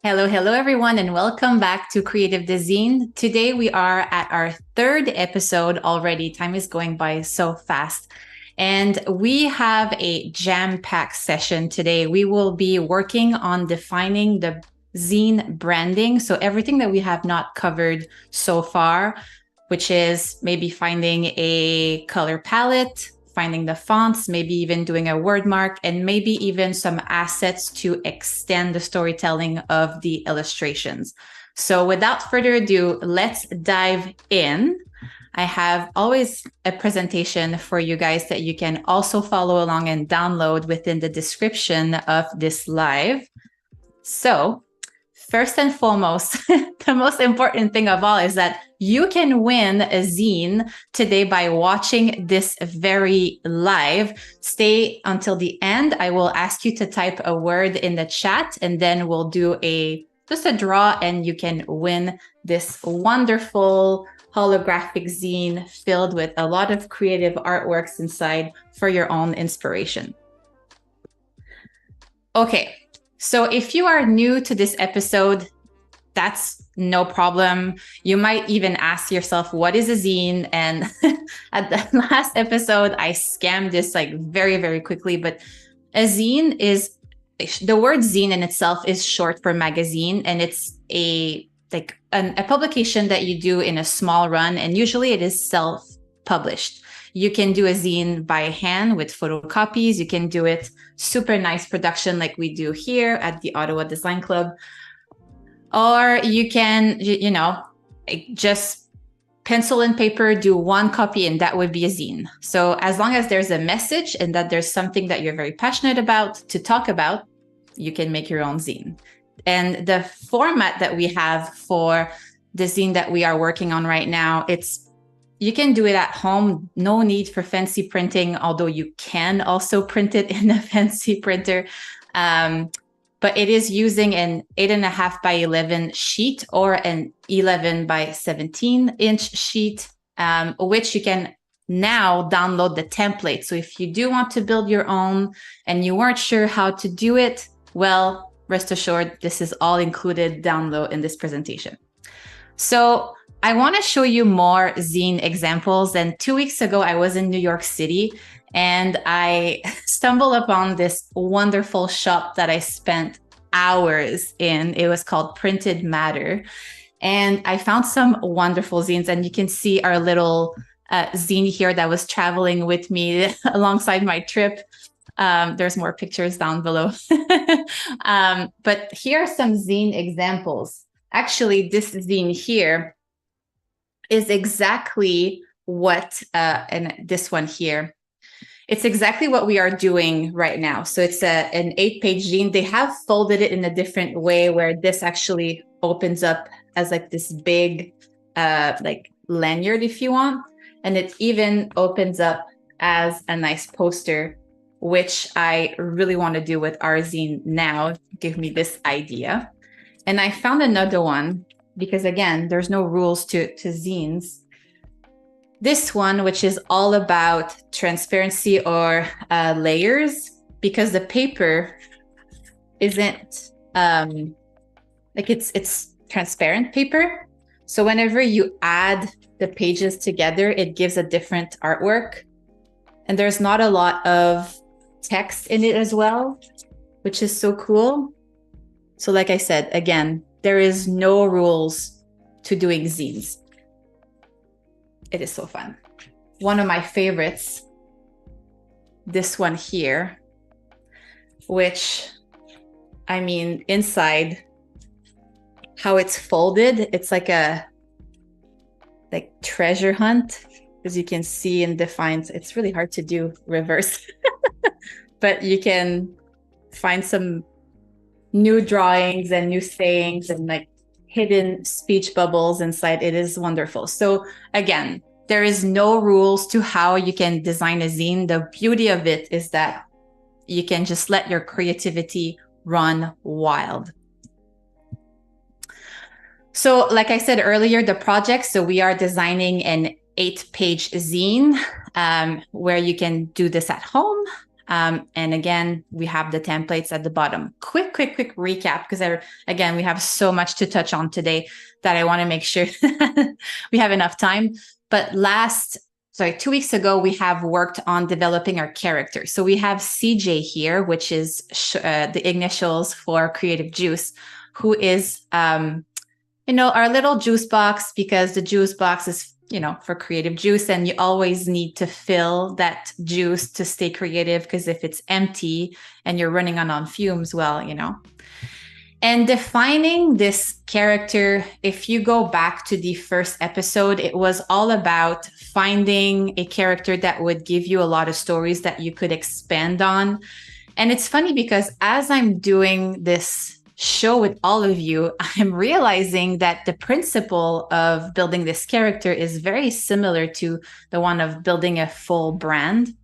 Hello, hello, everyone, and welcome back to Creative DeZine. Today we are at our third episode already. Time is going by so fast. And we have a jam-packed session today. We will be working on defining the zine branding. So everything that we have not covered so far, which is maybe finding a color palette, finding the fonts, maybe even doing a word mark, and maybe even some assets to extend the storytelling of the illustrations. So without further ado, let's dive in. I have always a presentation for you guys that you can also follow along and download within the description of this live. So first and foremost, the most important thing of all is that you can win a zine today by watching this very live. Stay until the end. I will ask you to type a word in the chat, and then we'll do just a draw, and you can win this wonderful holographic zine filled with a lot of creative artworks inside for your own inspiration. Okay. So if you are new to this episode, that's no problem. You might even ask yourself, what is a zine? And at the last episode, I scammed this very, very quickly. But a zine is, the word zine in itself is short for magazine. And it's a publication that you do in a small run. And usually it is self-published. You can do a zine by hand with photocopies. You can do it super nice production like we do here at the Ottawa Design Club. Or you can, just pencil and paper, do one copy, and that would be a zine. So as long as there's a message and that there's something that you're very passionate about to talk about, you can make your own zine. And the format that we have for the zine that we are working on right now, you can do it at home. No need for fancy printing, although you can also print it in a fancy printer. But it is using an 8.5 by 11 sheet or an 11 by 17 inch sheet, which you can now download the template. So if you do want to build your own and you weren't sure how to do it, well, rest assured, this is all included down low in this presentation. So I want to show you more zine examples. And 2 weeks ago, I was in New York City and I stumbled upon this wonderful shop that I spent hours in. It was called Printed Matter. And I found some wonderful zines. And you can see our little zine here that was traveling with me alongside my trip. There's more pictures down below. But here are some zine examples. Actually, this zine here is exactly what, and this one here, it's exactly what we are doing right now. So it's an 8-page zine. They have folded it in a different way where this actually opens up as this big lanyard if you want. And it even opens up as a nice poster, which I really want to do with our zine now. Give me this idea. And I found another one because, again, there's no rules to zines. This one, which is all about transparency or layers, because the paper isn't it's transparent paper. So whenever you add the pages together, it gives a different artwork. And there's not a lot of text in it as well, which is so cool. So like I said, again, there is no rules to doing zines. It is so fun. One of my favorites, this one here, which, I mean, inside, how it's folded, it's like a treasure hunt, as you can see in defines. It's really hard to do reverse, but you can find some new drawings and new sayings and hidden speech bubbles inside. It is wonderful. So again, there is no rules to how you can design a zine. The beauty of it is that you can just let your creativity run wild. So like I said earlier, the project, so we are designing an 8-page zine where you can do this at home. And again, we have the templates at the bottom. Quick recap, because again, we have so much to touch on today that I want to make sure we have enough time. But 2 weeks ago, we have worked on developing our character. So we have CJ here, which is the initials for Creative Juice, who is, our little juice box, because the juice box is, for creative juice, and you always need to fill that juice to stay creative, because if it's empty and you're running on fumes, well, And defining this character, if you go back to the first episode, it was all about finding a character that would give you a lot of stories that you could expand on. And it's funny because as I'm doing this show with all of you, I'm realizing that the principle of building this character is very similar to the one of building a full brand,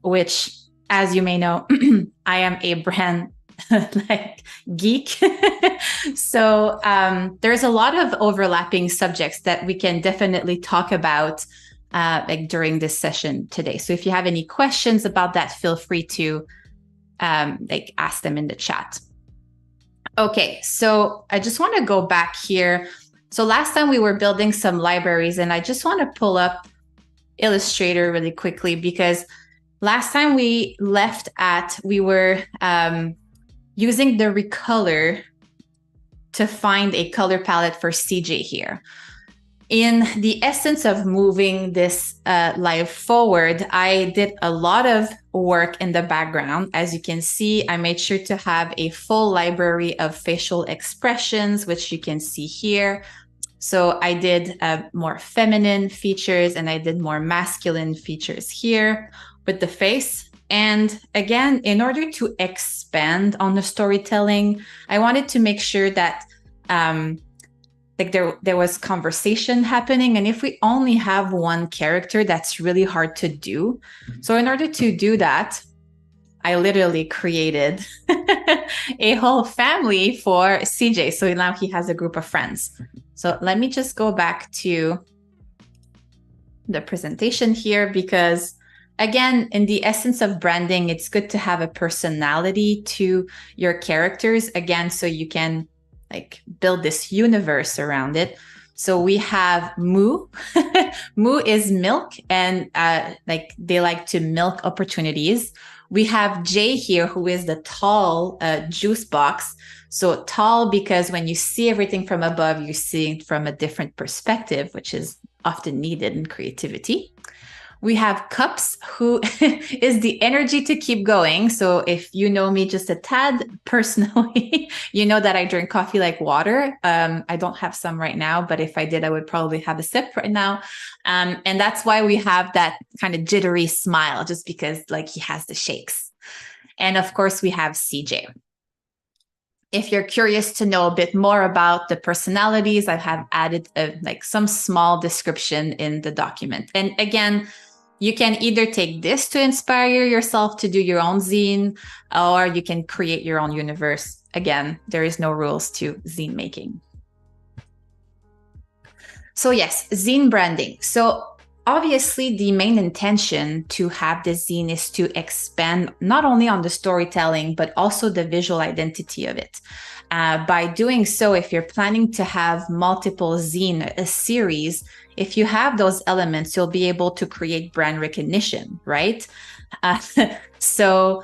which, as you may know, I am a brand geek. So there's a lot of overlapping subjects that we can definitely talk about during this session today. So if you have any questions about that, feel free to ask them in the chat. Okay, so I just want to go back here. So last time we were building some libraries, and I just want to pull up Illustrator really quickly, because last time we were using the recolor to find a color palette for CJ here. In the essence of moving this live forward, I did a lot of work in the background. As you can see, I made sure to have a full library of facial expressions, which you can see here. So I did more feminine features, and I did more masculine features here with the face. And again, in order to expand on the storytelling, I wanted to make sure that there was conversation happening. And if we only have one character, that's really hard to do. So in order to do that, I literally created a whole family for CJ. So now he has a group of friends. So let me just go back to the presentation here, because again, in the essence of branding, it's good to have a personality to your characters, again, so you can build this universe around it. So we have Moo. Moo is milk, and they like to milk opportunities. We have Jay here, who is the tall juice box. So tall because when you see everything from above, you're seeing from a different perspective, which is often needed in creativity. We have Cups, who is the energy to keep going. So if you know me just a tad personally, you know that I drink coffee like water. I don't have some right now, but if I did, I would probably have a sip right now. And that's why we have that kind of jittery smile, just because he has the shakes. And of course, we have CJ. If you're curious to know a bit more about the personalities, I have added some small description in the document. And again, you can either take this to inspire yourself to do your own zine, or you can create your own universe. Again, there is no rules to zine making. So yes, zine branding. So obviously the main intention to have this zine is to expand not only on the storytelling, but also the visual identity of it. By doing so, if you're planning to have multiple zine, a series, if you have those elements, you'll be able to create brand recognition, right? So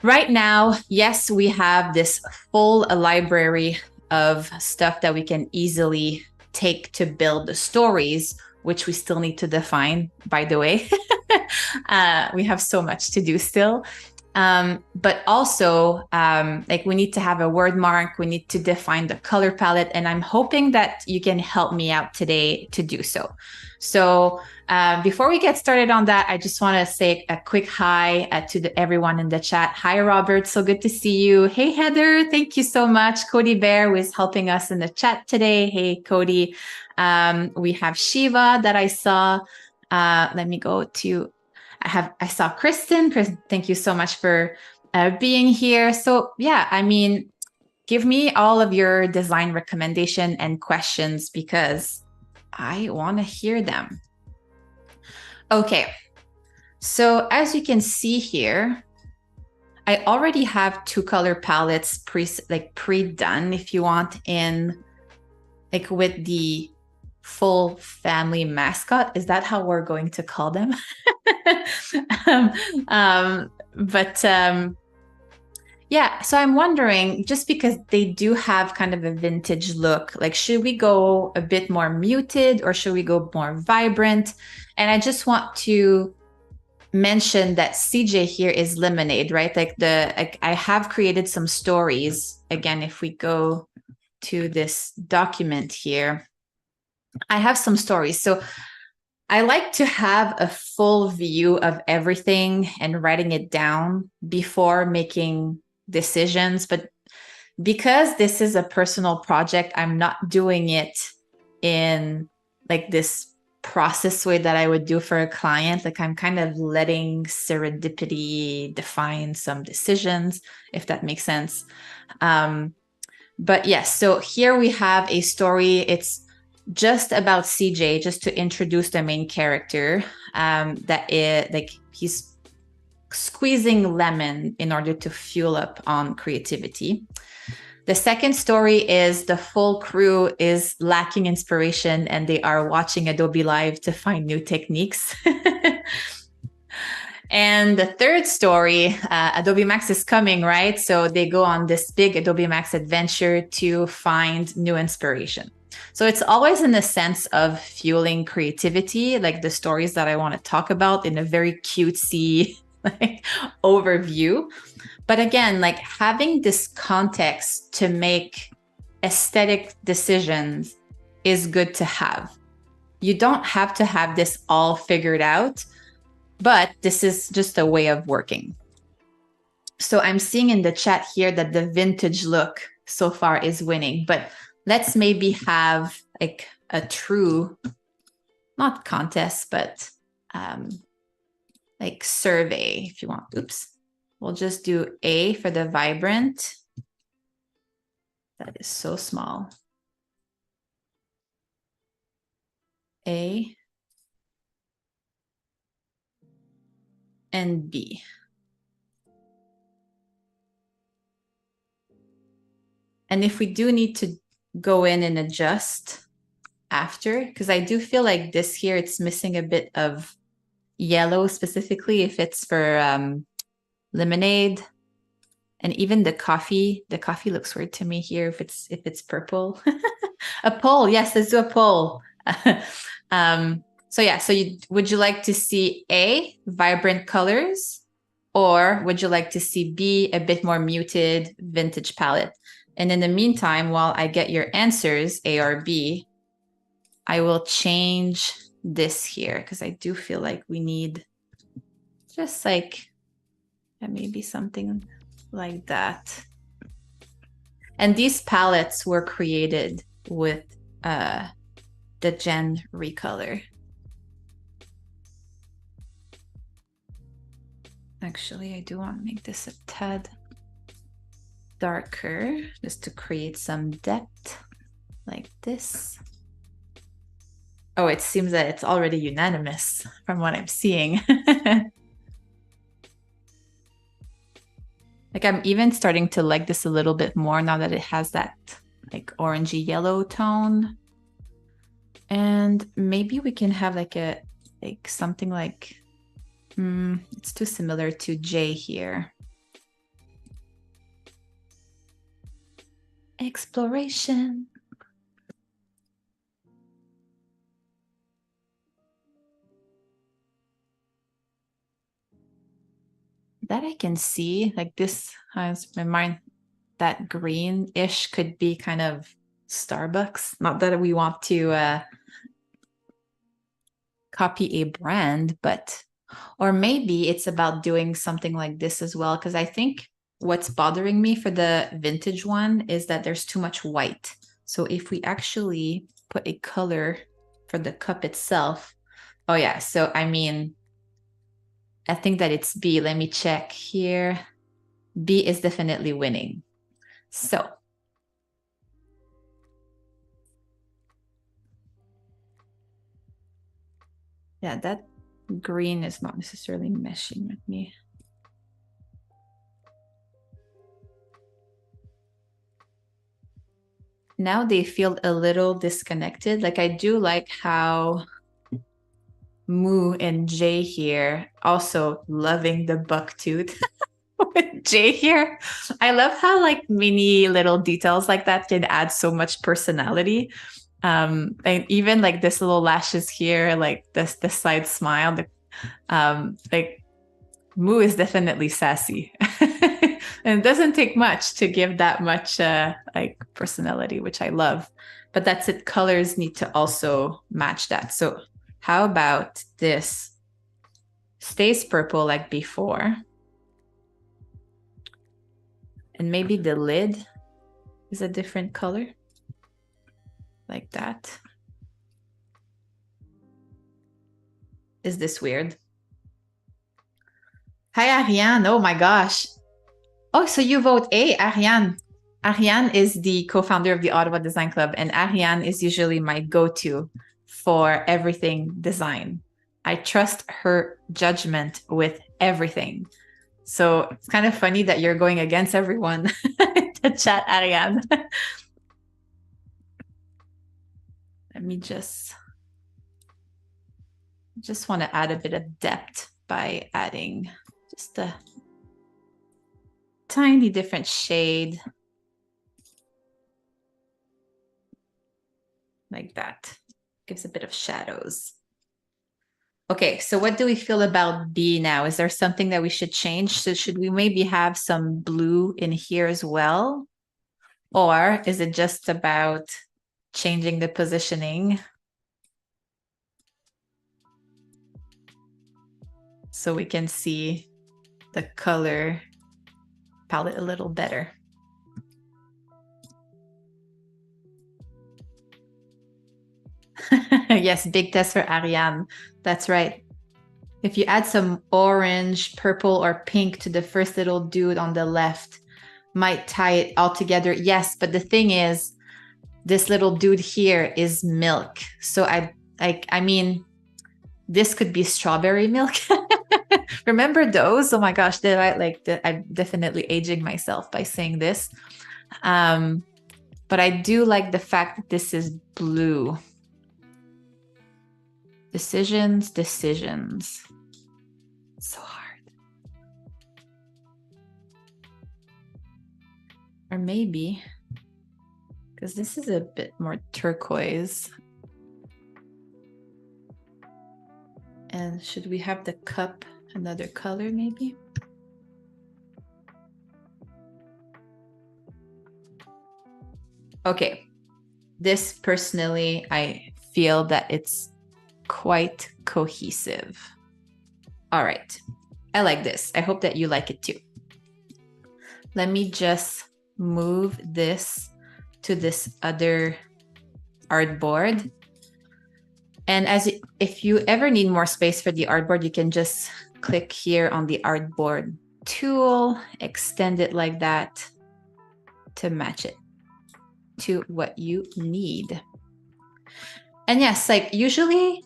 right now, yes, we have this full library of stuff that we can easily take to build the stories, which we still need to define, by the way. We have so much to do still. But also, we need to have a word mark. We need to define the color palette. And I'm hoping that you can help me out today to do so. So before we get started on that, I just want to say a quick hi to everyone in the chat. Hi, Robert. So good to see you. Hey, Heather. Thank you so much. Cody Bear was helping us in the chat today. Hey, Cody. We have Shiva that I saw. Let me go to... I saw Kristen. Thank you so much for being here. So yeah, I mean, give me all of your design recommendation and questions, because I want to hear them. Okay. So as you can see here, I already have 2 color palettes pre-done if you want, in like with the full family mascot. Is that how we're going to call them? um, but yeah, so I'm wondering, just because they do have kind of a vintage look, like should we go a bit more muted or should we go more vibrant? And I just want to mention that CJ here is lemonade, right? I have created some stories. Again, if we go to this document here, I have some stories. So I like to have a full view of everything and writing it down before making decisions. But because this is a personal project, I'm not doing it in like this process way that I would do for a client. Like I'm kind of letting serendipity define some decisions, if that makes sense. But yes, so here we have a story. It's just about CJ, just to introduce the main character. That is like he's squeezing lemon in order to fuel up on creativity. The second story is the full crew is lacking inspiration and they are watching Adobe Live to find new techniques. And the third story, Adobe Max is coming, right? So they go on this big Adobe Max adventure to find new inspiration. So it's always in the sense of fueling creativity, like the stories that I want to talk about in a very cutesy like overview. But again, like having this context to make aesthetic decisions is good to have. You don't have to have this all figured out, but this is just a way of working. So I'm seeing in the chat here that the vintage look so far is winning, but let's maybe have like a true, not contest, but like survey if you want. Oops. We'll just do A for the vibrant. That is so small. A and B. And if we do need to go in and adjust after, because I do feel like this here, it's missing a bit of yellow specifically if it's for lemonade. And even the coffee looks weird to me here if it's purple. A poll, yes, let's do a poll. So yeah, so would you like to see A, vibrant colors, or would you like to see B, a bit more muted vintage palette? And in the meantime, while I get your answers, A or B, I will change this here because I do feel like we need just like maybe something like that. And these palettes were created with the Gen Recolor. Actually, I do want to make this a tad darker just to create some depth like this. Oh, it seems that it's already unanimous from what I'm seeing. Like I'm even starting to like this a little bit more now that it has that like orangey yellow tone. And maybe we can have like something like, it's too similar to J here. Exploration. That I can see, like this has my mind, that green-ish could be kind of Starbucks. Not that we want to copy a brand, but, or maybe it's about doing something like this as well. Because I think what's bothering me for the vintage one is that there's too much white. So if we actually put a color for the cup itself, oh yeah, so I mean, I think that it's B. Let me check here. B is definitely winning. So yeah, that green is not necessarily meshing with me. Now they feel a little disconnected. Like I do like how Moo and Jay here also loving the buck tooth with Jay here. I love how like mini little details like that can add so much personality. And even like this little lashes here, like this side smile, like Moo is definitely sassy. And it doesn't take much to give that much like personality, which I love. But that's it. Colors need to also match that. So how about this stays purple like before? And maybe the lid is a different color like that. Is this weird? Hi, Ariane. Oh my gosh. Oh, so you vote A, Ariane. Ariane is the co-founder of the Ottawa Design Club, and Ariane is usually my go-to for everything design. I trust her judgment with everything. So it's kind of funny that you're going against everyone to chat, Ariane. Let me just want to add a bit of depth by adding just a tiny different shade like that. Gives a bit of shadows. Okay, so what do we feel about B now? Is there something that we should change? So should we maybe have some blue in here as well? Or is it just about changing the positioning so we can see the color palette a little better? Yes, big test for Ariane. That's right. If you add some orange, purple, or pink to the first little dude on the left, might tie it all together. Yes, but the thing is, this little dude here is milk. So I mean, this could be strawberry milk. Remember those? Oh my gosh, I'm definitely aging myself by saying this. But I do like the fact that this is blue. Decisions. So hard. Or maybe, because this is a bit more turquoise. And should we have the cup another color maybe? Okay. This personally, I feel that it's quite cohesive. All right. I like this. I hope that you like it too. Let me just move this to this other artboard. And if you ever need more space for the artboard, you can just click here on the artboard tool, extend it like that to match it to what you need. And yes, like usually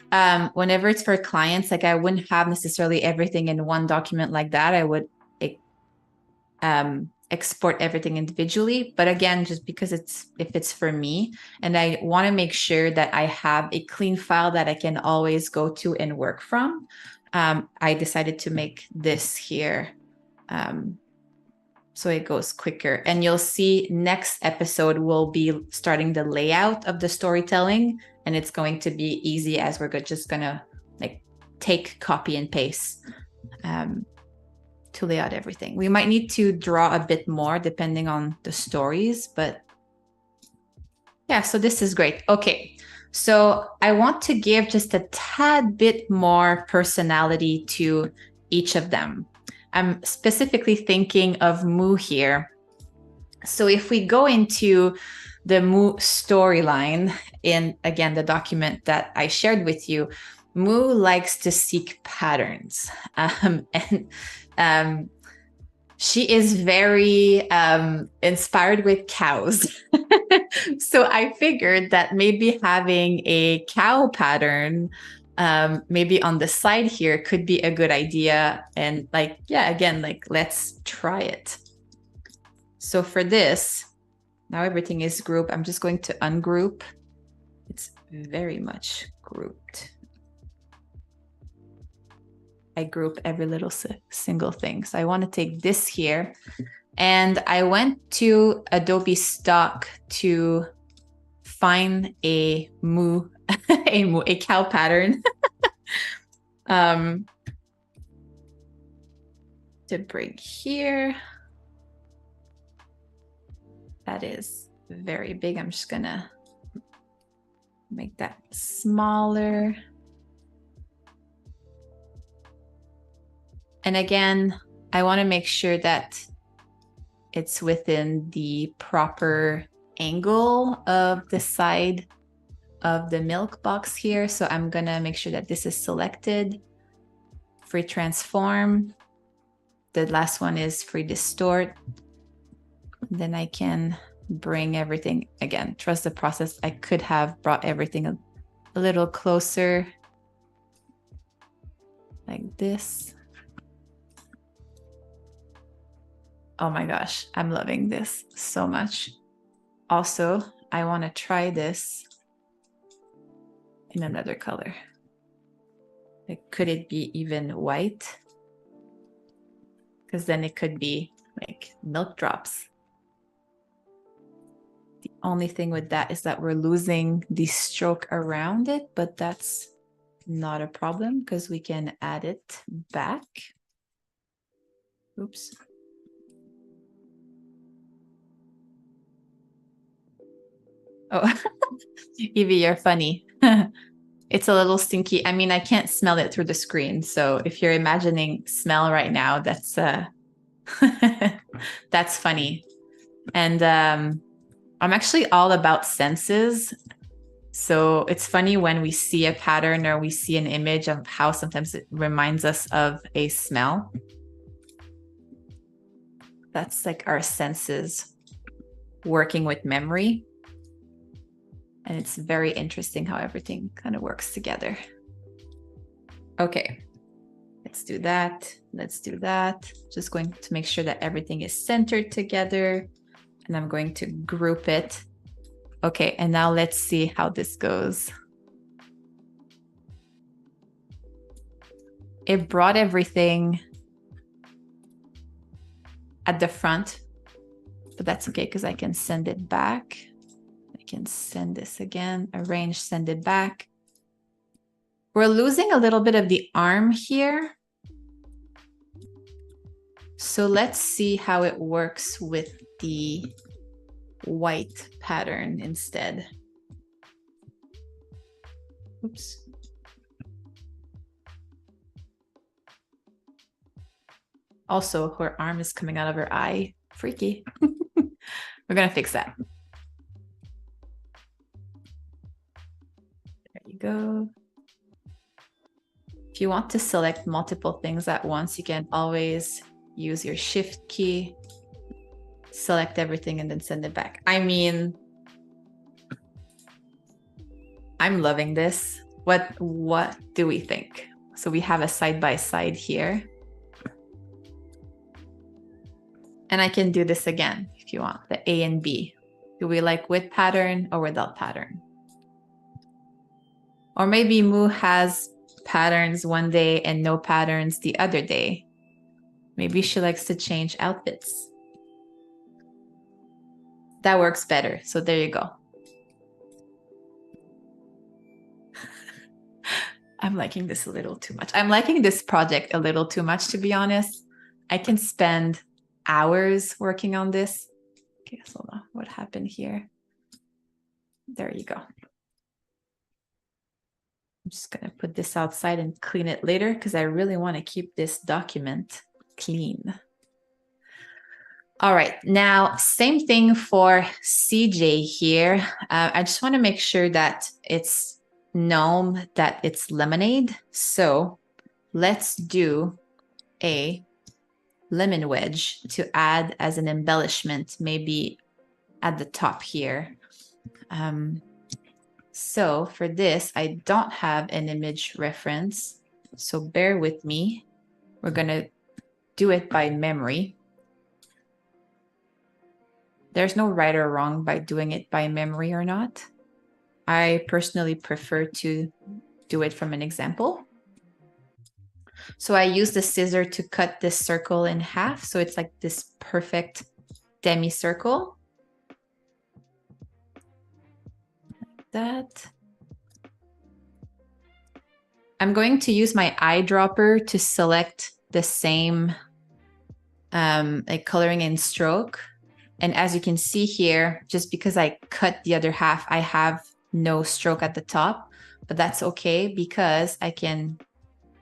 whenever it's for clients, like I wouldn't have necessarily everything in one document like that. I would export everything individually. But again, just because if it's for me and I want to make sure that I have a clean file that I can always go to and work from, I decided to make this here. So it goes quicker. And you'll see next episode, we'll be starting the layout of the storytelling. And it's going to be easy as we're just going to like take, copy, and paste to lay out everything. We might need to draw a bit more depending on the stories. But yeah, so this is great. Okay, so I want to give just a tad bit more personality to each of them. I'm specifically thinking of Moo here. So if we go into the Moo storyline in, again, the document that I shared with you, Moo likes to seek patterns. And she is very inspired with cows. So I figured that maybe having a cow pattern maybe on the side here could be a good idea. And like, yeah, again, like let's try it. So for this, now everything is grouped. I'm just going to ungroup. It's very much grouped. I group every little single thing. So I want to take this here. And I went to Adobe Stock to find a a cow pattern to bring here. That is very big. I'm just gonna make that smaller. And again, I want to make sure that it's within the proper angle of the side of the milk box here. So I'm gonna make sure that this is selected. Free transform. The last one is free distort. Then I can bring everything, again, trust the process. I could have brought everything a little closer like this. Oh my gosh, I'm loving this so much. Also, I want to try this in another color. Like, could it be even white? Because then it could be like milk drops. The only thing with that is that we're losing the stroke around it, but that's not a problem because we can add it back. Oops. Oh, Evie, you're funny. It's a little stinky. I mean, I can't smell it through the screen. So if you're imagining smell right now, that's that's funny. And I'm actually all about senses. So it's funny when we see a pattern or we see an image of how sometimes it reminds us of a smell. That's like our senses working with memory. And it's very interesting how everything kind of works together. Okay, let's do that. Let's do that. Just going to make sure that everything is centered together. And I'm going to group it. Okay, and now let's see how this goes. It brought everything at the front, but that's okay because I can send it back. I can send this again, arrange, send it back. We're losing a little bit of the arm here. So let's see how it works with the white pattern instead. Oops. Also, her arm is coming out of her eye. Freaky. We're gonna fix that. There you go. If you want to select multiple things at once, you can always use your shift key, select everything, and then send it back. I mean, I'm loving this. What do we think? So we have a side-by-side here. And I can do this again if you want, the A and B. Do we like with pattern or without pattern? Or maybe Moo has patterns one day and no patterns the other day. Maybe she likes to change outfits. That works better. So there you go. I'm liking this a little too much. I'm liking this project a little too much, to be honest. I can spend hours working on this. Okay, so what happened here? There you go. I'm just gonna put this outside and clean it later because I really want to keep this document clean. All right, now same thing for CJ here. I just want to make sure that it's known that it's lemonade. So let's do a lemon wedge to add as an embellishment, maybe at the top here. So for this, I don't have an image reference. So bear with me. We're going to do it by memory. There's no right or wrong by doing it by memory or not. I personally prefer to do it from an example. So I use the scissor to cut this circle in half. So it's like this perfect semicircle. Like that. I'm going to use my eyedropper to select the same like coloring and stroke. And as you can see here, just because I cut the other half, I have no stroke at the top, but that's okay because I can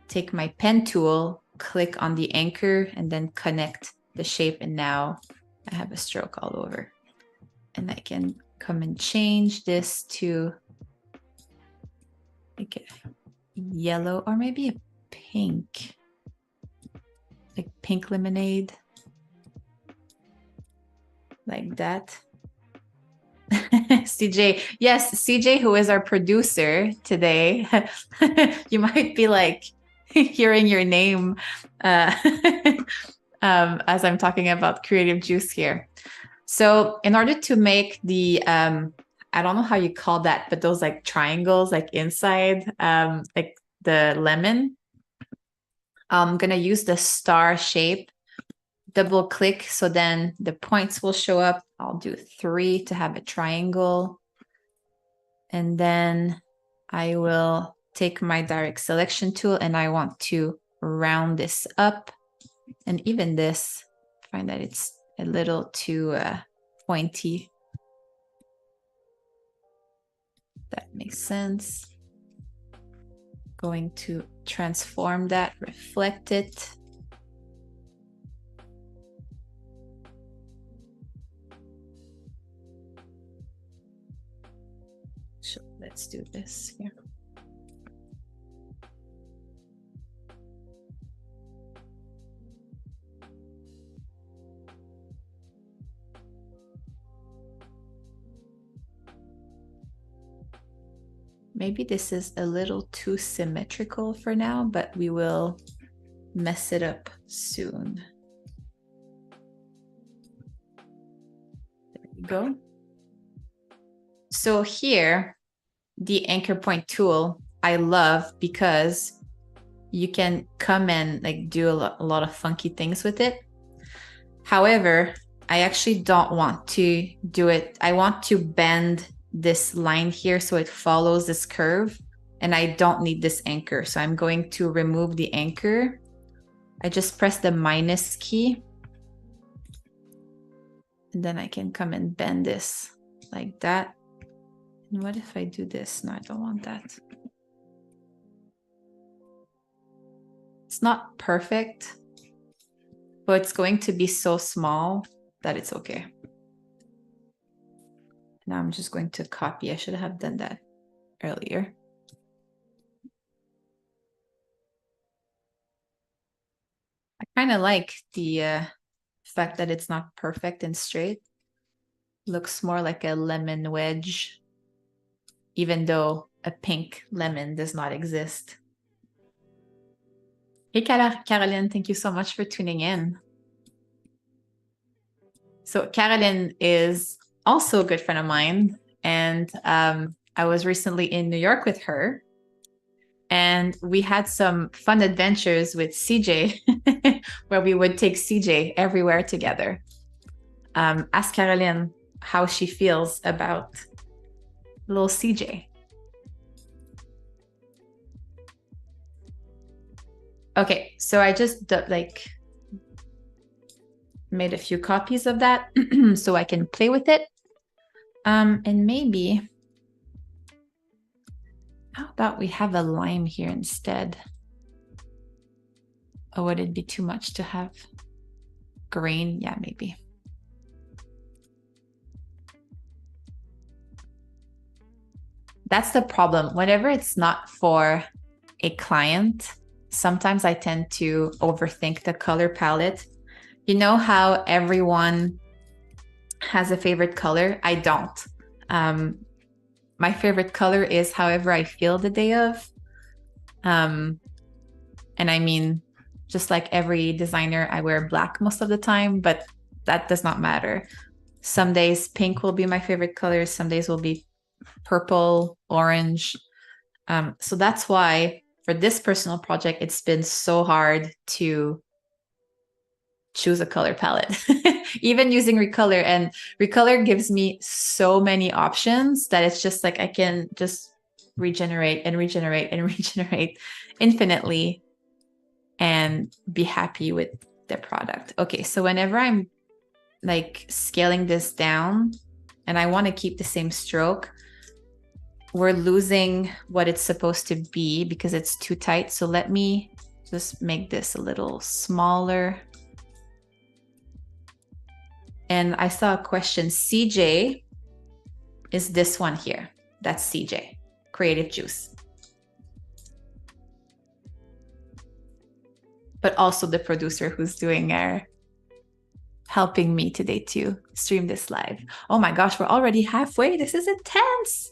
take my pen tool, click on the anchor, and then connect the shape. And now I have a stroke all over. And I can come and change this to like a yellow or maybe a pink, like pink lemonade, like that. CJ, yes, CJ, who is our producer today, you might be like hearing your name as I'm talking about creative juice here. So in order to make the, I don't know how you call that, but those like triangles like inside like the lemon, I'm going to use the star shape, double click, so then the points will show up. I'll do 3 to have a triangle. And then I will take my direct selection tool and I want to round this up. And even this, I find that it's a little too pointy. That makes sense. Going to transform that, reflect it. So let's do this here. Maybe this is a little too symmetrical for now, but we will mess it up soon. There we go. So here, the anchor point tool, I love because you can come and like do a lot of funky things with it. However, I actually don't want to do it. I want to bend this line here so it follows this curve, and I don't need this anchor. So I'm going to remove the anchor. I just press the minus key, and then I can come and bend this like that. And what if I do this? No, I don't want that. It's not perfect, but it's going to be so small that it's okay. Now I'm just going to copy. I should have done that earlier. I kind of like the fact that it's not perfect and straight. Looks more like a lemon wedge, even though a pink lemon does not exist. Hey, Caroline, thank you so much for tuning in. So Caroline is also a good friend of mine, and I was recently in New York with her, and we had some fun adventures with CJ where we would take CJ everywhere together. Ask Caroline how she feels about little CJ. Okay, so I just like made a few copies of that so I can play with it. And maybe, how about we have a lime here instead? Or would it be too much to have green? Yeah, maybe. That's the problem. Whenever it's not for a client, sometimes I tend to overthink the color palette. You know how everyone has a favorite color? I don't. My favorite color is however I feel the day of. And I mean, just like every designer, I wear black most of the time, but that does not matter. Some days pink will be my favorite color. Some days will be purple, orange. So that's why for this personal project, it's been so hard to choose a color palette. Even using Recolor, and Recolor gives me so many options that it's just like I can just regenerate and regenerate and regenerate infinitely and be happy with the product. Okay, so whenever I'm like scaling this down and I want to keep the same stroke, we're losing what it's supposed to be because it's too tight. So let me just make this a little smaller. And I saw a question. CJ is this one here. That's CJ, Creative Juice. But also the producer who's doing helping me today to stream this live. Oh my gosh, we're already halfway. This is intense.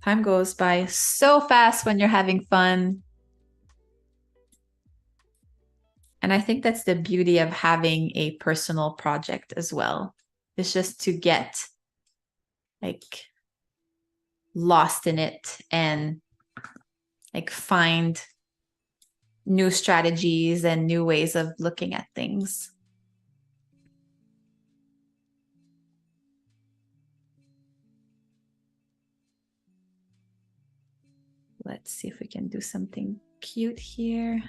Time goes by so fast when you're having fun. And I think that's the beauty of having a personal project as well. It's just to get like lost in it and like find new strategies and new ways of looking at things. Let's see if we can do something cute here.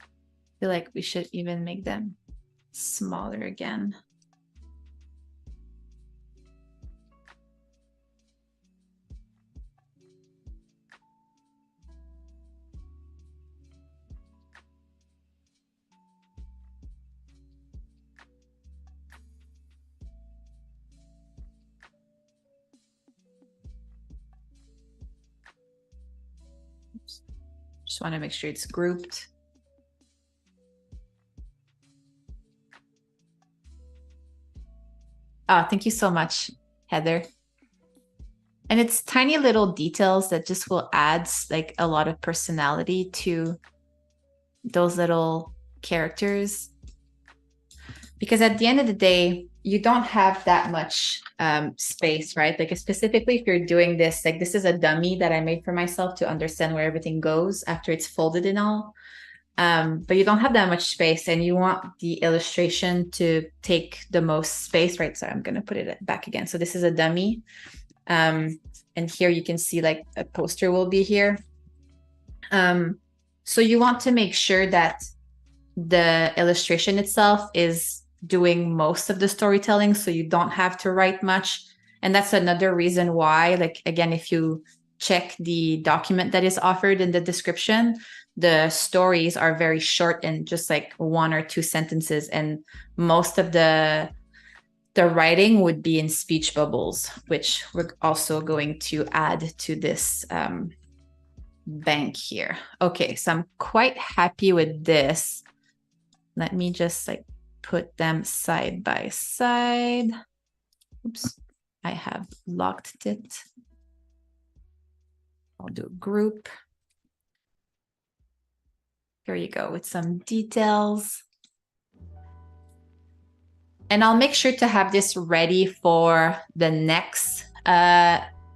I feel like we should even make them smaller again. Oops. Just want to make sure it's grouped. Oh, thank you so much, Heather. And it's tiny little details that just will add like a lot of personality to those little characters. Because at the end of the day, you don't have that much space, right? Like specifically if you're doing this, like this is a dummy that I made for myself to understand where everything goes after it's folded and all. But you don't have that much space and you want the illustration to take the most space, right? So I'm going to put it back again. So this is a dummy. And here you can see like a poster will be here. So you want to make sure that the illustration itself is doing most of the storytelling, so you don't have to write much. And that's another reason why, like, again, if you check the document that is offered in the description, the stories are very short and just like 1 or 2 sentences. And most of the writing would be in speech bubbles, which we're also going to add to this bank here. Okay, so I'm quite happy with this. Let me just like put them side by side. Oops, I have locked it. I'll do group. Here you go with some details. And I'll make sure to have this ready for the next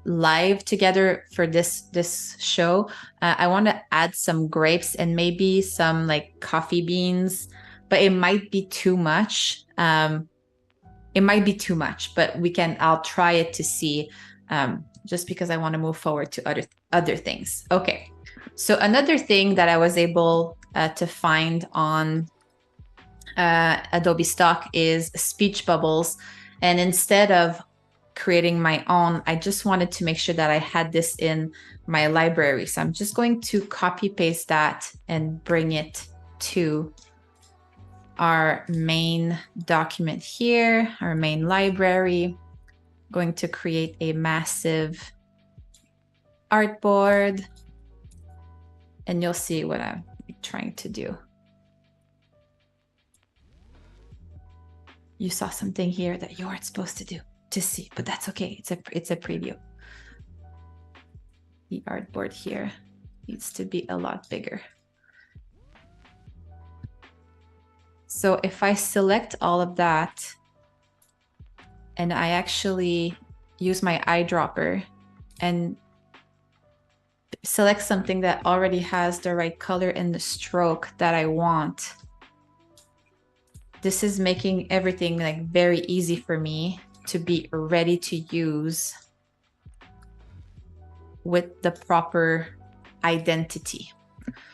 live together for this show. I want to add some grapes and maybe some like coffee beans, but it might be too much. It might be too much, but I'll try it to see, just because I want to move forward to other things. Okay. So another thing that I was able to find on Adobe Stock is speech bubbles. And instead of creating my own, I just wanted to make sure that I had this in my library. So I'm just going to copy paste that and bring it to our main document here, our main library. I'm going to create a massive artboard and you'll see what I'm trying to do. you saw something here that you weren't supposed to see, but that's okay. It's a preview. The artboard here needs to be a lot bigger. So if I select all of that and I actually use my eyedropper and select something that already has the right color in the stroke that I want, this is making everything like very easy for me to be ready to use with the proper identity.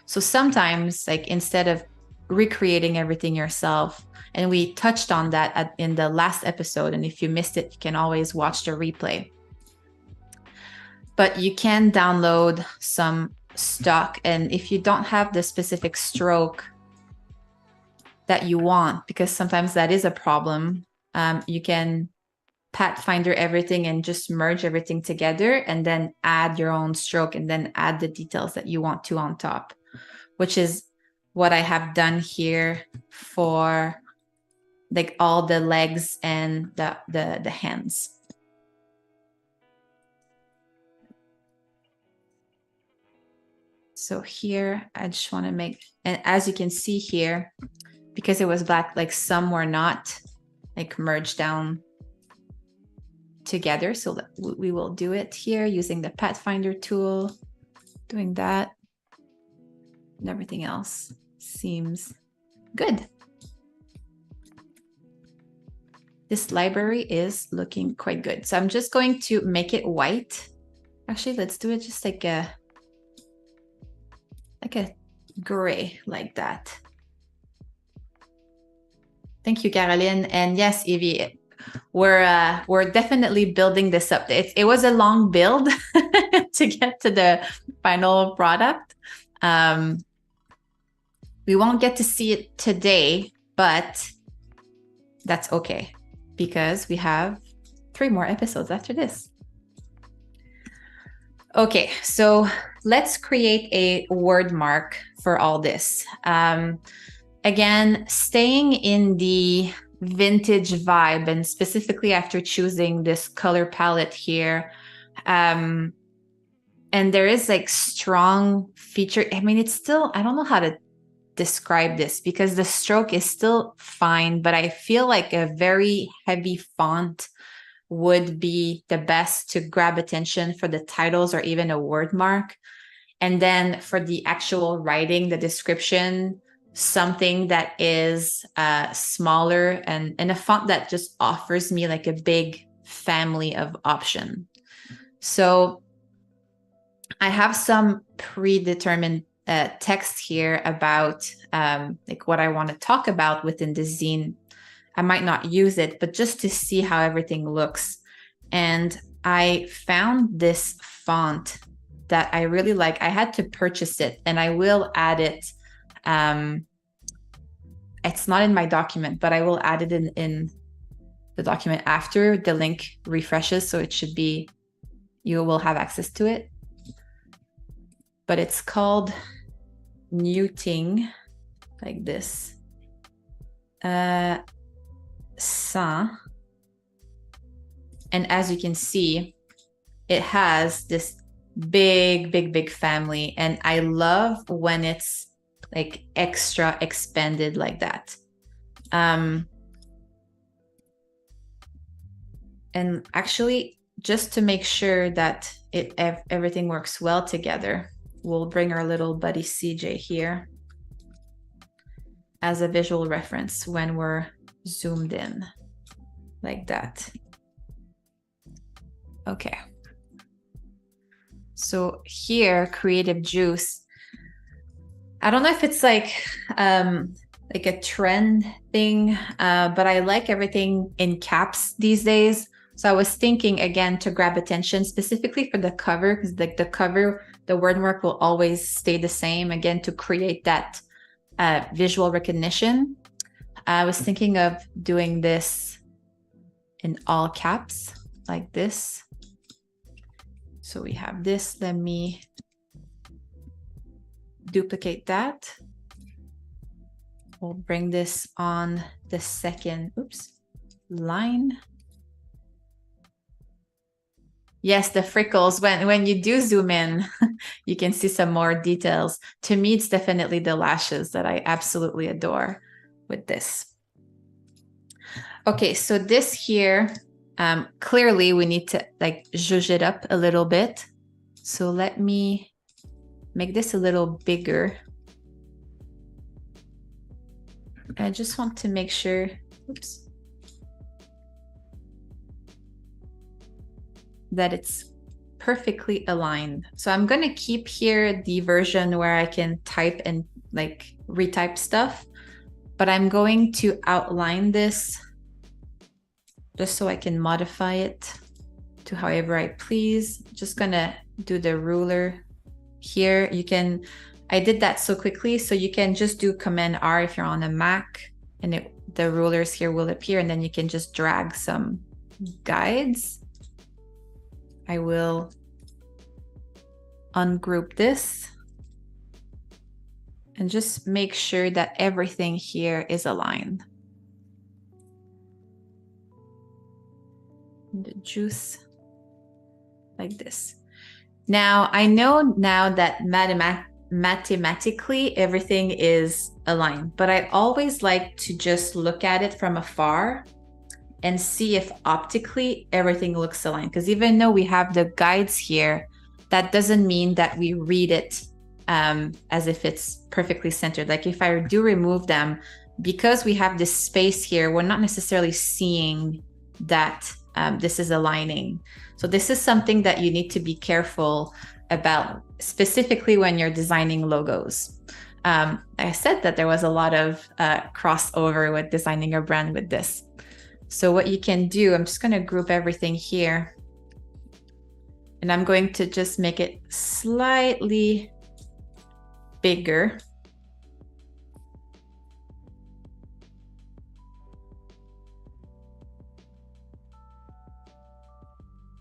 So sometimes, like, instead of recreating everything yourself, and we touched on that in the last episode, and if you missed it, you can always watch the replay. But you can download some stock, and if you don't have the specific stroke that you want, because sometimes that is a problem, you can Pathfinder everything and just merge everything together and then add your own stroke and then add the details that you want to on top, which is what I have done here for like all the legs and the hands. So here I just want to make, and as you can see here, because it was black, like some were not like merged down together. So we will do it here using the Pathfinder tool, doing that, and everything else seems good. This library is looking quite good. So I'm just going to make it white. Actually, let's do it just like a gray, like that. Thank you, Caroline. And yes, Evie, we're definitely building this up. It was a long build to get to the final product. We won't get to see it today, but that's okay because we have 3 more episodes after this. Okay, so let's create a word mark for all this. Again, staying in the vintage vibe, and specifically after choosing this color palette here, and there is like strong feature. I mean, it's still, I don't know how to describe this because the stroke is still fine, but I feel like a very heavy font would be the best to grab attention for the titles or even a word mark. And then for the actual writing, the description, something that is smaller and a font that just offers me like a big family of option. So I have some predetermined text here about like what I want to talk about within the zine. I might not use it, but just to see how everything looks. And I found this font that I really like. I had to purchase it and I will add it. It's not in my document, but I will add it in the document after the link refreshes. So it should be, you will have access to it. But it's called Muting, like this. Zine. And as you can see, it has this big family. And I love when it's like extra expanded like that. And actually, just to make sure that everything works well together, we'll bring our little buddy CJ here as a visual reference when we're zoomed in like that. Okay. So here, Creative Juice, I don't know if it's like a trend thing, but I like everything in caps these days. So I was thinking again to grab attention specifically for the cover, because the cover, the wordmark will always stay the same, again, to create that visual recognition. I was thinking of doing this in all caps like this. So we have this. Let me duplicate that. We'll bring this on the second, oops, line. Yes, the freckles. When you do zoom in, you can see some more details. To me, it's definitely the lashes that I absolutely adore with this. Okay, so this here, clearly we need to like zhuzh it up a little bit. So let me make this a little bigger. I just want to make sure, oops, that it's perfectly aligned. So I'm going to keep here the version where I can type and like retype stuff, but I'm going to outline this just so I can modify it to however I please. Just going to do the ruler here. You can, I did that so quickly, so you can just do Command R if you're on a Mac, and the rulers here will appear, and then you can just drag some guides. I will ungroup this and just make sure that everything here is aligned. The juice like this. Now, I know now that mathematically everything is aligned, but I always like to just look at it from afar and see if optically everything looks aligned. Because even though we have the guides here, that doesn't mean that we read it as if it's perfectly centered. Like if I do remove them, because we have this space here, we're not necessarily seeing that this is aligning. So this is something that you need to be careful about, specifically when you're designing logos. I said that there was a lot of crossover with designing a brand with this. So what you can do, I'm just going to group everything here, and I'm going to just make it slightly bigger.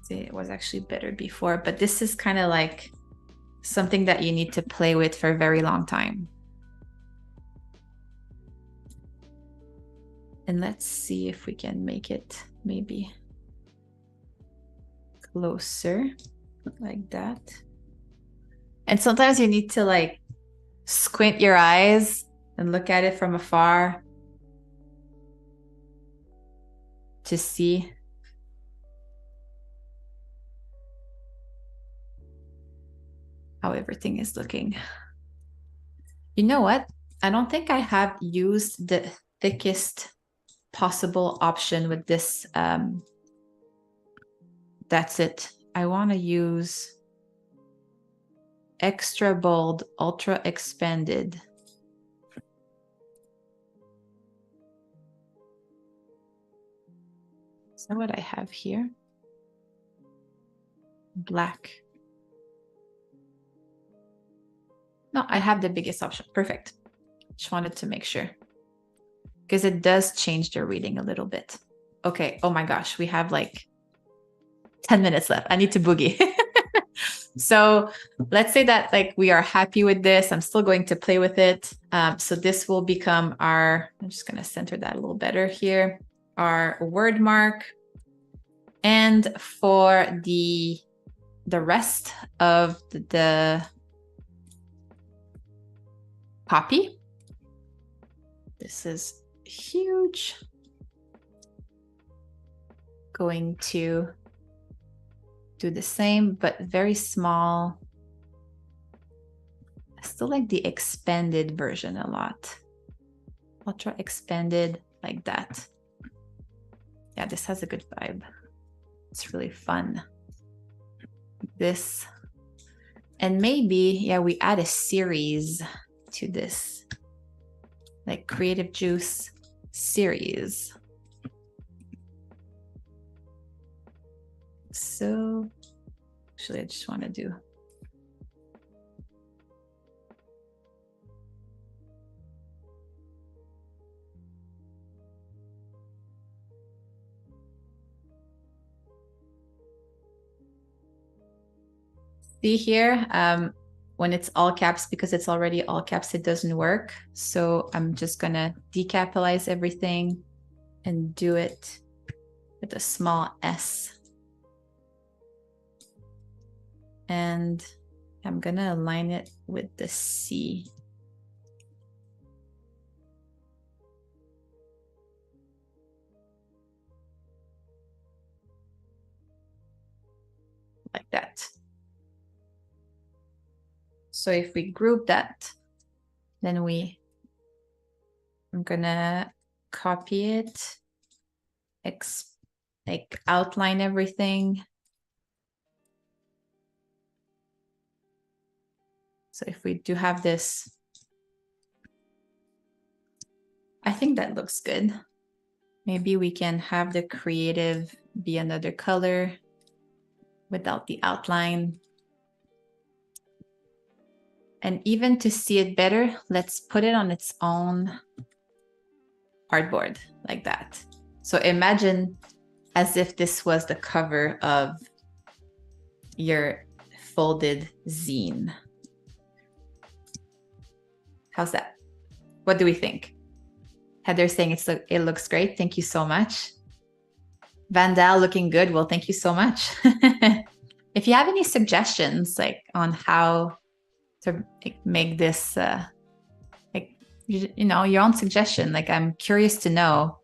See, it was actually better before, but this is kind of like something that you need to play with for a very long time. And let's see if we can make it maybe closer like that. And sometimes you need to like squint your eyes and look at it from afar to see. How everything is looking. You know what? I don't think I have used the thickest possible option with this. That's it. I want to use extra bold, ultra expanded. Is that what I have here? Black. No, I have the biggest option. Perfect. Just wanted to make sure, because it does change the reading a little bit. Okay. Oh my gosh. We have like 10 minutes left. I need to boogie. So let's say that like we are happy with this. I'm still going to play with it. So this will become our, I'm just going to center that a little better here, our word mark. And for the rest of the copy, this is huge. Going to do the same, but very small. I still like the expanded version a lot. Ultra expanded like that. Yeah, this has a good vibe. It's really fun. This, and maybe, yeah, we add a series to this, like Creative Juice series. So actually, I just want to do see here, when it's all caps, because it's already all caps, it doesn't work. So I'm just gonna decapitalize everything and do it with a small S. And I'm gonna align it with the C. Like that. So if we group that, then I'm gonna copy it, like outline everything. So if we do have this, I think that looks good. Maybe we can have the creative be another color without the outline. And even to see it better, let's put it on its own artboard like that. So imagine as if this was the cover of your folded zine. How's that? What do we think? Heather's saying it looks great. Thank you so much. Vandal looking good. Well, thank you so much. If you have any suggestions like on how to make this like your own suggestion, like I'm curious to know.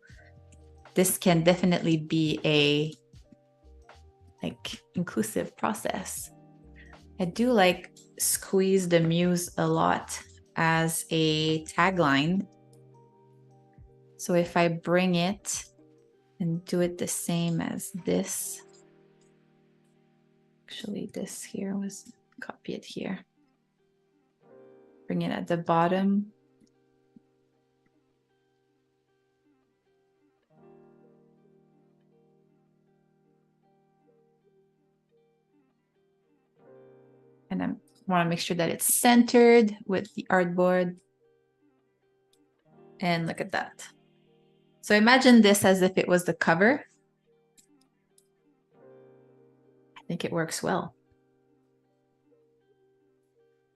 This can definitely be a like inclusive process. I do like squeeze the muse a lot as a tagline. So if I bring it and do it the same as this, actually this here was, copy it here. Bring it at the bottom. And I want to make sure that it's centered with the artboard. And look at that. So imagine this as if it was the cover. I think it works well.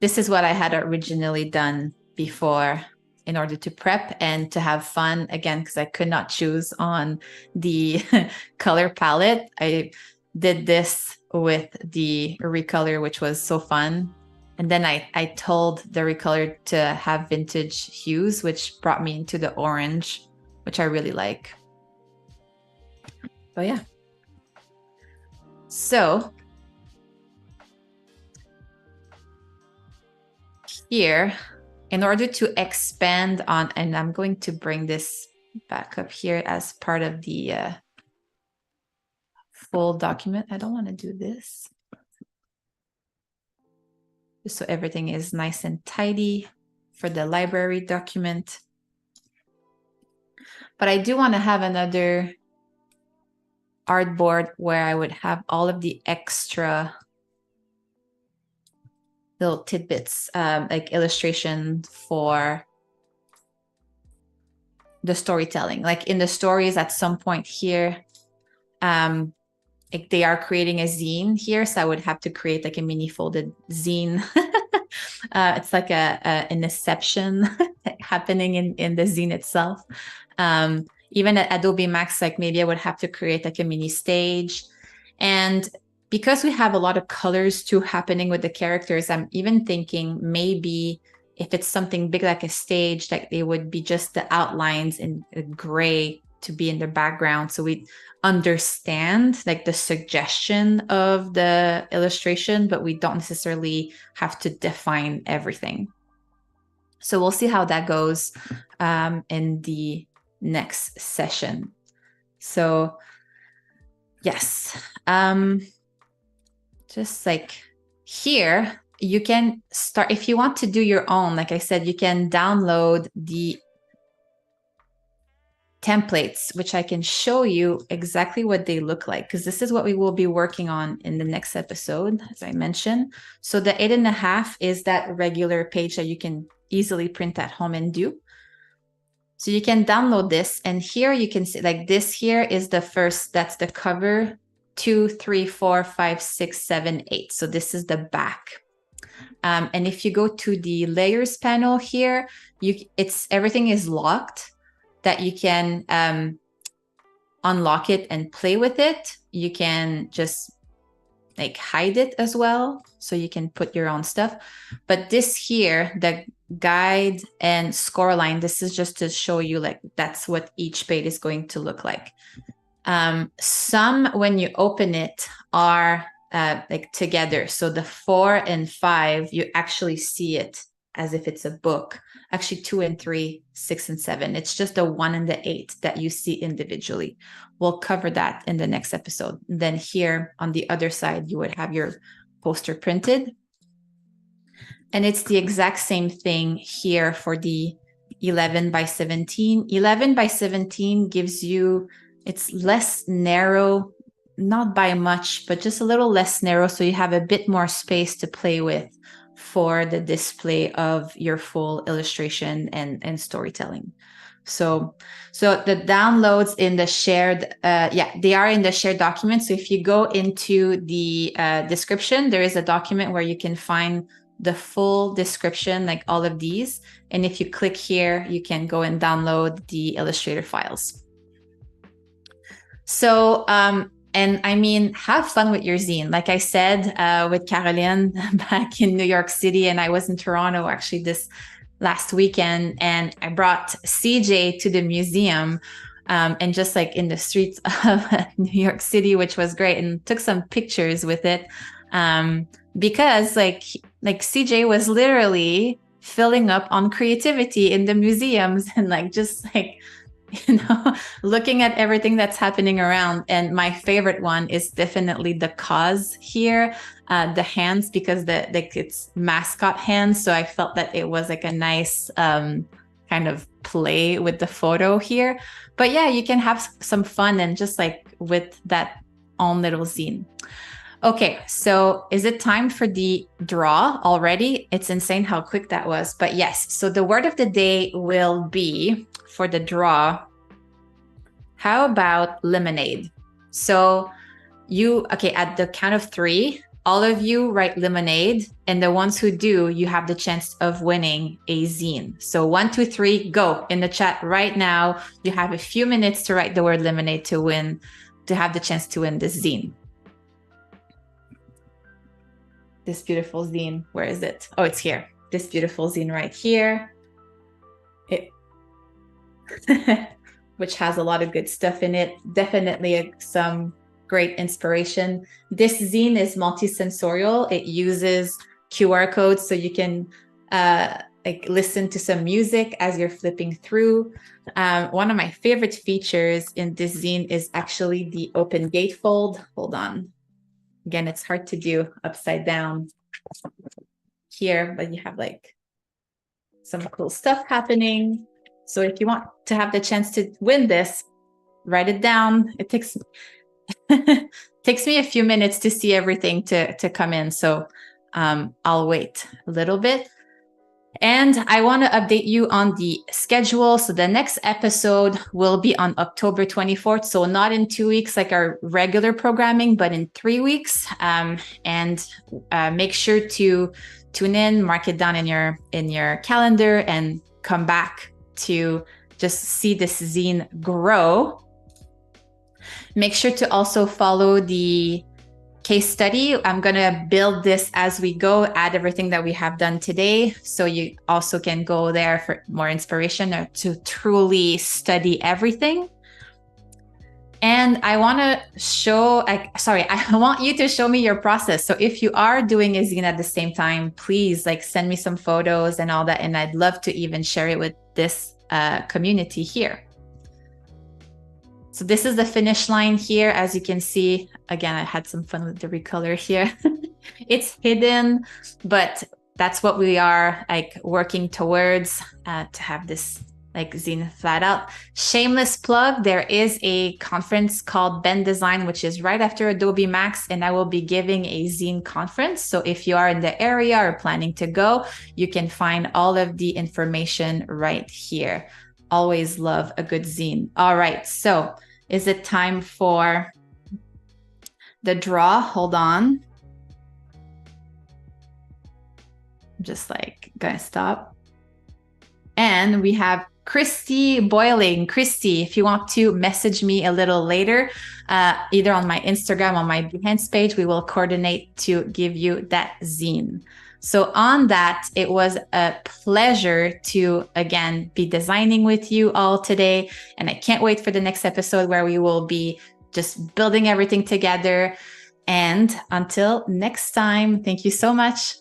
This is what I had originally done before in order to prep and to have fun again, because I could not choose on the color palette. I did this with the recolor, which was so fun. And then I told the recolor to have vintage hues, which brought me into the orange, which I really like. But yeah. So here, in order to expand on, and I'm going to bring this back up here as part of the full document. I don't want to do this. Just so everything is nice and tidy for the library document. But I do want to have another artboard where I would have all of the extra little tidbits, like illustration for the storytelling. Like in the stories at some point here, like they are creating a zine here, so I would have to create like a mini folded zine. It's like an inception happening in the zine itself. Even at Adobe Max, like maybe I would have to create like a mini stage. And because we have a lot of colors too happening with the characters, I'm even thinking maybe if it's something big like a stage, like they would be just the outlines in gray to be in the background. So we understand like the suggestion of the illustration, but we don't necessarily have to define everything. So we'll see how that goes in the next session. So yes, just like here, you can start, if you want to do your own, like I said, you can download the templates, which I can show you exactly what they look like, because this is what we will be working on in the next episode, as I mentioned. So the 8.5 is that regular page that you can easily print at home and do. So you can download this, and here you can see like this here is the first, that's the cover, 2, 3, 4, 5, 6, 7, 8. So this is the back. And if you go to the layers panel here, everything is locked, that you can unlock it and play with it, you can just like hide it as well. So you can put your own stuff. But this here, the guide and score line, this is just to show you like that's what each page is going to look like. Some, when you open it, are like together. So the 4 and 5, you actually see it as if it's a book. Actually 2 and 3, 6 and 7. It's just the 1 and the 8 that you see individually. We'll cover that in the next episode. Then here on the other side, you would have your poster printed. And it's the exact same thing here for the 11 by 17. 11 by 17 gives you, it's less narrow, not by much, but just a little less narrow. So you have a bit more space to play with for the display of your full illustration and storytelling. So the downloads in the shared, they are in the shared document. So if you go into the description, there is a document where you can find the full description, like all of these. And if you click here, you can go and download the Illustrator files. So, and I mean, have fun with your zine. Like I said, with Caroline back in New York City, and I was in Toronto actually this last weekend, and I brought CJ to the museum, and just like in the streets of New York City, which was great, and took some pictures with it, because like CJ was literally filling up on creativity in the museums and like just like, you know, looking at everything that's happening around. And my favorite one is definitely the cause here, the hands, because like it's mascot hands. So I felt that it was like a nice kind of play with the photo here. But yeah, you can have some fun and just like with that own little zine. Okay, so is it time for the draw already? It's insane how quick that was. But yes, so the word of the day will be, for the draw, how about lemonade? So okay, at the count of 3, all of you write lemonade, and the ones who do, you have the chance of winning a zine. So 1, 2, 3, go in the chat right now. You have a few minutes to write the word lemonade to have the chance to win this zine. This beautiful zine, where is it? Oh, it's here. This beautiful zine right here. Which has a lot of good stuff in it. Definitely some great inspiration. This zine is multisensorial. It uses QR codes so you can like listen to some music as you're flipping through. One of my favorite features in this zine is actually the open gatefold. Hold on. Again, it's hard to do upside down here, but you have like some cool stuff happening. So if you want to have the chance to win this, write it down. It takes me a few minutes to see everything to come in. So I'll wait a little bit. And I want to update you on the schedule. So the next episode will be on October 24th. So not in 2 weeks like our regular programming, but in 3 weeks. And make sure to tune in, mark it down in your calendar, and come back to just see this zine grow. Make sure to also follow the case study. I'm going to build this as we go, add everything that we have done today. So you also can go there for more inspiration or to truly study everything. And I want I want you to show me your process. So if you are doing a zine at the same time, please like send me some photos and all that. And I'd love to even share it with this community here. So this is the finish line here. As you can see, again, I had some fun with the recolor here. It's hidden, but that's what we are like working towards, to have this like zine flat out. Shameless plug, there is a conference called Bend Design, which is right after Adobe Max, and I will be giving a zine conference. So if you are in the area or planning to go, you can find all of the information right here. Always love a good zine. All right, so is it time for the draw? Hold on. I'm just like gonna stop. And we have Christy Boiling. Christy, if you want to message me a little later, either on my Instagram, on my Behance page, we will coordinate to give you that zine. So on that, it was a pleasure to, again, be designing with you all today. And I can't wait for the next episode where we will be just building everything together. And until next time, thank you so much.